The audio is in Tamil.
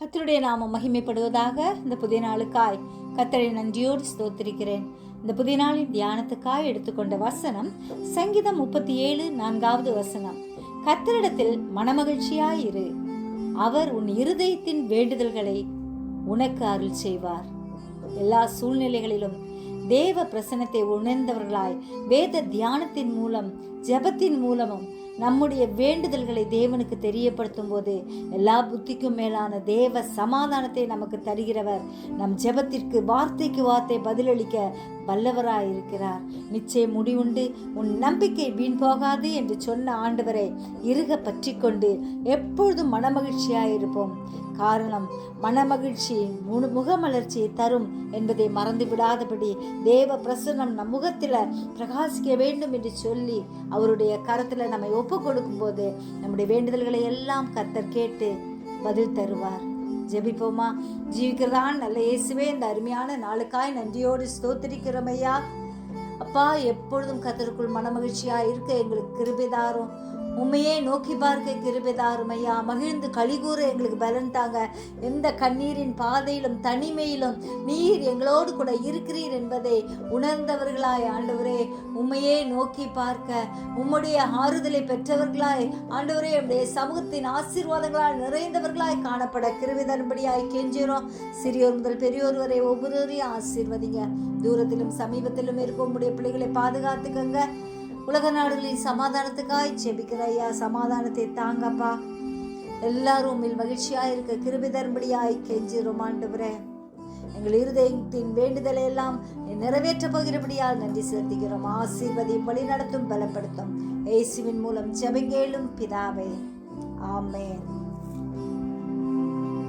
கர்த்தருடைய நாமம் மகிமைப்படுவதாக. இந்த புதிய நாளுக்காய் கர்த்தரை நன்றியோடு ஸ்தோத்திரிக்கிறேன். இந்த புதிய நாளின் தியானத்துக்காய் எடுத்துக்கொண்ட வசனம் சங்கீதம் 37:4 வசனம். கர்த்தரிடத்தில் மனமகிழ்ச்சியாயிரு, அவர் உன் இருதயத்தின் வேண்டுதல்களை உனக்கு அருள் செய்வார். எல்லா சூழ்நிலைகளிலும் தேவ பிரசன்னத்தை உணர்ந்தவர்களாய் வேத தியானத்தின் மூலம் ஜெபத்தின் மூலமும் நம்முடைய வேண்டுதல்களை தேவனுக்கு தெரியப்படுத்தும் போது எல்லா புத்திக்கும் மேலான தேவ சமாதானத்தை நமக்கு தருகிறவர் நம் ஜெபத்திற்கு வார்த்தைக்கு வார்த்தை பதிலளிக்க வல்லவராயிருக்கிறார். நிச்சயம் முடிவுண்டு, உன் நம்பிக்கை வீண் போகாது என்று சொன்ன ஆண்டவரை இறுக பற்றி கொண்டு எப்பொழுதும் மனமகிழ்ச்சியாயிருப்போம். காரணம், மனமகிழ்ச்சி முகமலர்ச்சியை தரும் என்பதை மறந்து விடாதபடி தேவ பிரசன்னம் நம் முகத்தில் பிரகாசிக்க வேண்டும் என்று சொல்லி அவருடைய கரத்தில் நம்மை ஒப்பு கொடுக்கும் போது நம்முடைய வேண்டுதல்களை எல்லாம் கர்த்தர் கேட்டு பதில் தருவார். ஜெபிப்போமா. ஜீவிக்கிறதான் நல்ல இயேசுவே, இந்த அருமையான நாளுக்காய் நன்றியோடு ஸ்தோத்திரிக்கிறோம் ஐயா. அப்பா, எப்பொழுதும் கர்த்தருக்குள் மனமகிழ்ச்சியா இருக்க எங்களுக்கு கிருபை தாரும். உண்மையே நோக்கி பார்க்க கிருபை தாரும் ஐயா. மகிழ்ந்து களிகூற எங்களுக்கு பலன் தாங்க. எந்த கண்ணீரின் பாதையிலும் தனிமையிலும் நீர் எங்களோடு கூட இருக்கிறீர் என்பதை உணர்ந்தவர்களாய் ஆண்டவரே உண்மையே நோக்கி பார்க்க, உம்முடைய ஆறுதலை பெற்றவர்களாய் ஆண்டவரே உம்முடைய சமூகத்தின் ஆசீர்வாதங்களால் நிறைந்தவர்களாய் காணப்பட கிருபை தரும்படியாய் கெஞ்சுகிறோம். சிறியோர் முதல் பெரியோர் வரை ஒவ்வொருவரையும் ஆசீர்வதிங்க. தூரத்திலும் சமீபத்திலும் இருக்கும் உம்முடைய பிள்ளைகளை பாதுகாத்துக்கங்க. உலக நாடுகளின் சமாதானத்துக்காய் ஜெபிக்கிற ஐயா, சமாதானத்தை தாங்கப்பா. எல்லாரும் உம்மில் மகிழ்ச்சியாய் இருக்க கிருபை தரும்படியாய் கெஞ்சுகிறோம் ஆண்டவரே. எங்கள் இருதயத்தின் வேண்டுதலை எல்லாம் நிறைவேற்ற போகிறபடியால் நன்றி செலுத்துகிறோம். ஆசீர்வதியும் வழி நடத்தும் பலப்படுத்தும். இயேசுவின் மூலம் ஜெபங்கேளும் பிதாவே, ஆமென்.